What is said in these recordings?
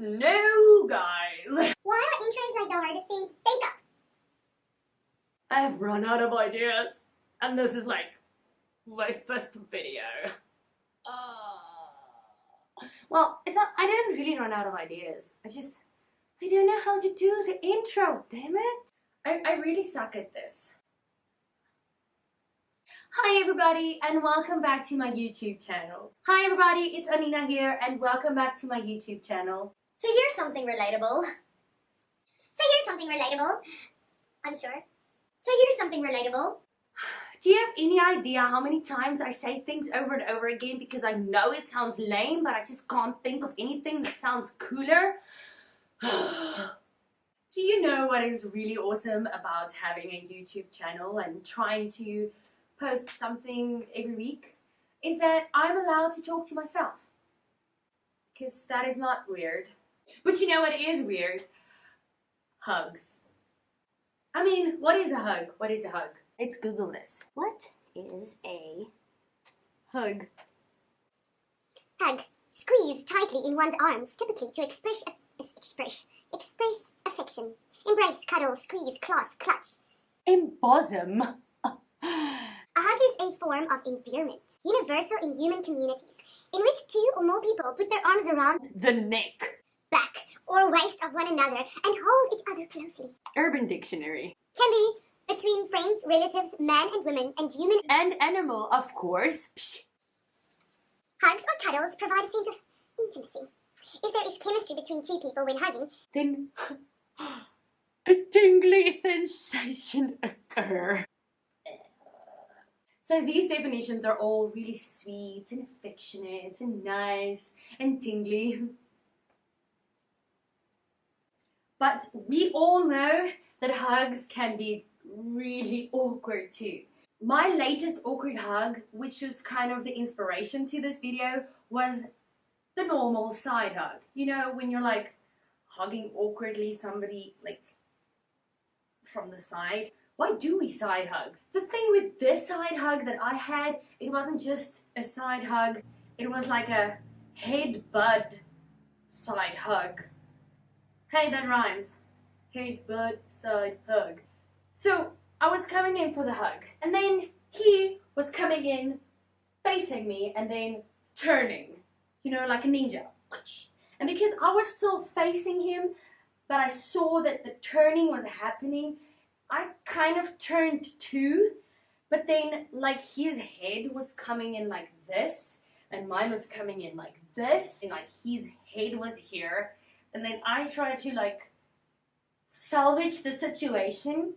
No, guys. Why are intros like the hardest thing to think of? I have run out of ideas, and this is like my fifth video. Well, it's not. I didn't really run out of ideas. I don't know how to do the intro. Damn it! I really suck at this. Hi everybody, and welcome back to my YouTube channel. Hi everybody, it's Anina here, and welcome back to my YouTube channel. So here's something relatable. I'm sure. So here's something relatable. Do you have any idea how many times I say things over and over again because I know it sounds lame, but I just can't think of anything that sounds cooler? Do you know what is really awesome about having a YouTube channel and trying to post something every week? Is that I'm allowed to talk to myself. Because that is not weird. But you know what is weird? Hugs. I mean, what is a hug? What is a hug? Let's Google this. What is a hug? Hug. Squeeze tightly in one's arms, typically to express affection. Embrace, cuddle, squeeze, clasp, clutch. Embosom. A hug is a form of endearment, universal in human communities, in which two or more people put their arms around The neck. back or waist of one another and hold each other closely. Urban Dictionary. Can be between friends, relatives, man and women, and human And animal, of course. Psh. hugs or cuddles provide a sense of intimacy. If there is chemistry between two people when hugging, Then a tingly sensation occurs. So these definitions are all really sweet and affectionate and nice and tingly. But we all know that hugs can be really awkward too. My latest awkward hug, which was kind of the inspiration to this video, was the normal side hug. You know, when you're like hugging awkwardly somebody like from the side. Why do we side hug? The thing with this side hug that I had, it wasn't just a side hug, it was like a head bud side hug. Hey, that rhymes. Head bud side hug. So I was coming in for the hug, and then he was coming in facing me and then turning, you know, like a ninja. And because I was still facing him, but I saw that the turning was happening, I kind of turned too, but then like his head was coming in like this, and mine was coming in like this, and like his head was here, and then I tried to like salvage the situation.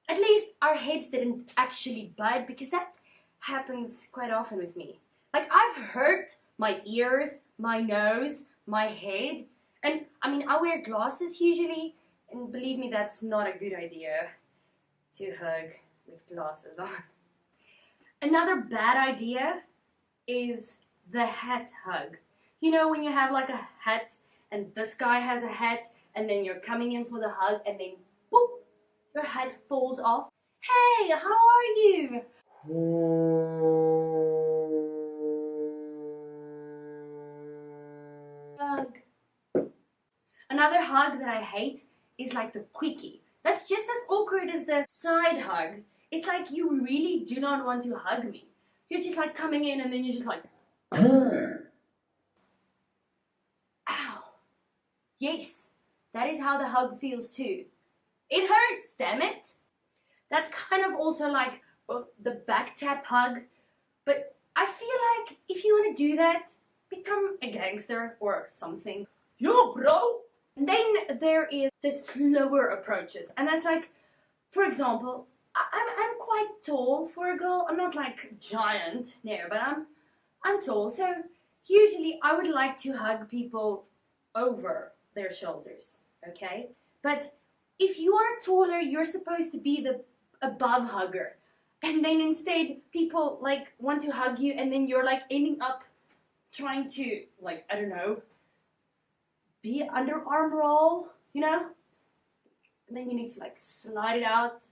At least our heads didn't actually bud, because that happens quite often with me. Like I've hurt my ears, my nose, my head, and I mean I wear glasses usually, and believe me, that's not a good idea to hug with glasses on. Another bad idea is the hat hug. You know, when you have like a hat and this guy has a hat, and then you're coming in for the hug and then boop, your hat falls off. Hey, how are you? Hug. Another hug that I hate is like the quickie. That's just as awkward as the side hug. It's like you really do not want to hug me. You're just like coming in and then you're just like, ow. Yes, that is how the hug feels too. It hurts, damn it. That's kind of also like the back tap hug. But I feel like if you want to do that, become a gangster or something. Yo, bro. And then there is the slower approaches, and that's like, for example, I'm quite tall for a girl. I'm not like giant, no, but I'm tall. So usually I would like to hug people over their shoulders, okay? But if you are taller, you're supposed to be the above hugger, and then instead people like want to hug you, and then you're like ending up trying to like, I don't know, be an underarm roll, you know? And then you need to like slide it out.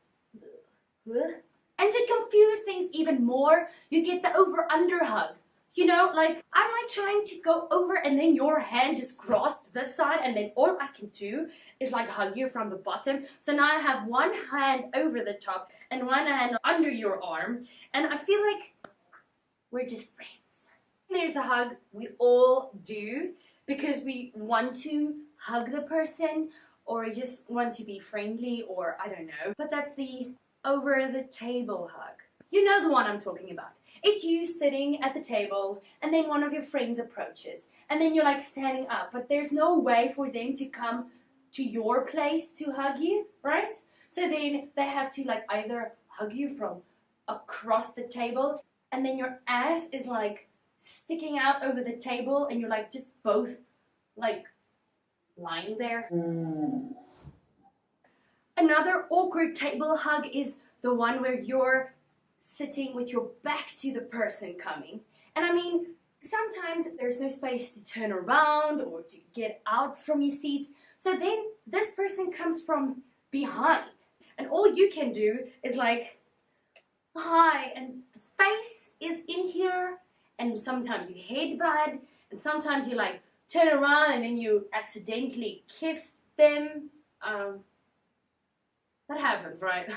And to confuse things even more, you get the over-under hug. You know, like I'm like trying to go over and then your hand just grasped this side and then all I can do is like hug you from the bottom. So now I have one hand over the top and one hand under your arm and I feel like we're just friends. There's the hug we all do because we want to hug the person or just want to be friendly or I don't know. But that's the over the table hug. You know the one I'm talking about. It's you sitting at the table and then one of your friends approaches and then you're like standing up but there's no way for them to come to your place to hug you, right? So then they have to like either hug you from across the table and then your ass is like sticking out over the table and you're like just both like lying there. Another awkward table hug is the one where you're sitting with your back to the person coming. And I mean, sometimes there's no space to turn around or to get out from your seat. So then this person comes from behind. And all you can do is like, hi, and the face is in here. And sometimes you headbutt. And sometimes you like turn around and then you accidentally kiss them. That happens, right?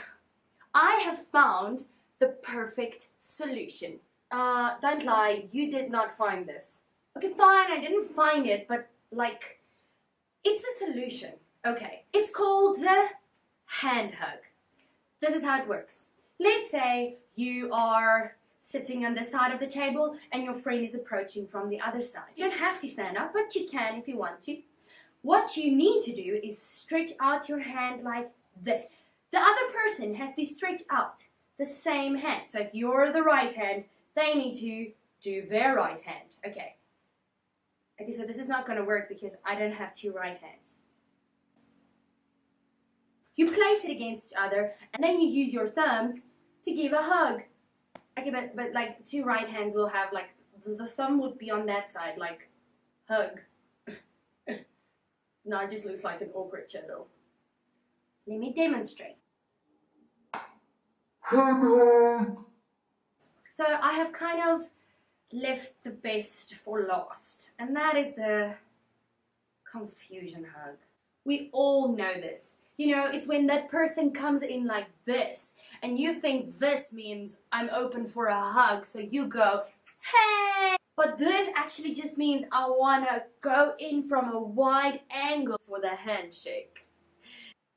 I have found the perfect solution. Don't lie, you did not find this. Okay, fine, I didn't find it, but like, it's a solution. Okay, it's called the hand hug. This is how it works. Let's say you are sitting on the side of the table and your friend is approaching from the other side. You don't have to stand up, but you can if you want to. What you need to do is stretch out your hand like this. The other person has to stretch out the same hand. So if you're the right hand, they need to do their right hand. Okay. Okay, so this is not going to work because I don't have two right hands. You place it against each other and then you use your thumbs to give a hug. Okay, but like two right hands will have like, the thumb would be on that side, like hug. No, it just looks like an awkward channel. Let me demonstrate. So I have kind of left the best for last, and that is the confusion hug. We all know this. You know, it's when that person comes in like this, and you think this means I'm open for a hug, so you go, hey! But this actually just means I want to go in from a wide angle for the handshake.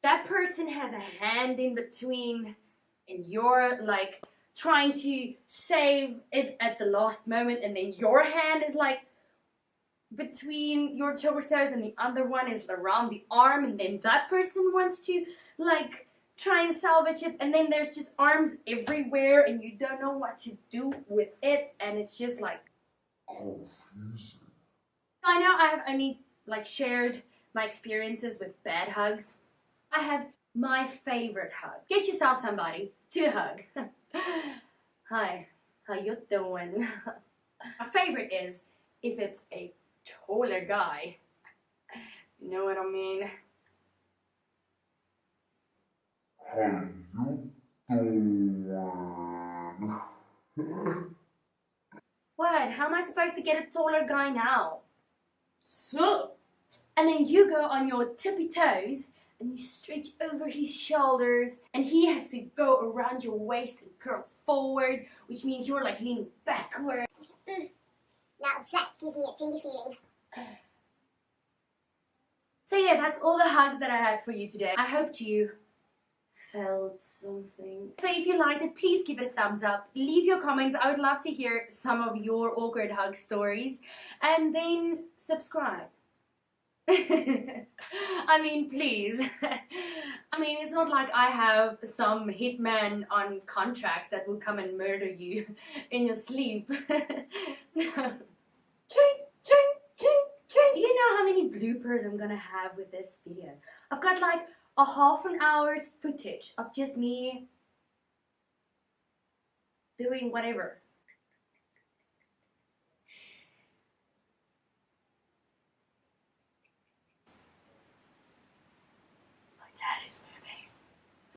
That person has a hand in between and you're like trying to save it at the last moment and then your hand is like between your torsos and the other one is around the arm and then that person wants to like try and salvage it and then there's just arms everywhere and you don't know what to do with it and it's just like confusing. I know I have only like shared my experiences with bad hugs. I have my favorite hug. Get yourself somebody to hug. Hi, how you doing? My favorite is if it's a taller guy. You know what I mean? How you doing? What? How am I supposed to get a taller guy now? So, and then you go on your tippy toes and you stretch over his shoulders and he has to go around your waist and curl forward, which means you're like leaning backward. Now that gives me a tingly feeling. So yeah, that's all the hugs that I had for you today. I hope you felt something. So if you liked it, please give it a thumbs up. Leave your comments. I would love to hear some of your awkward hug stories. And then subscribe. I mean, please. I mean, it's not like I have some hitman on contract that will come and murder you in your sleep. No. Do you know how many bloopers I'm gonna have with this video? I've got like a half an hour's footage of just me doing whatever.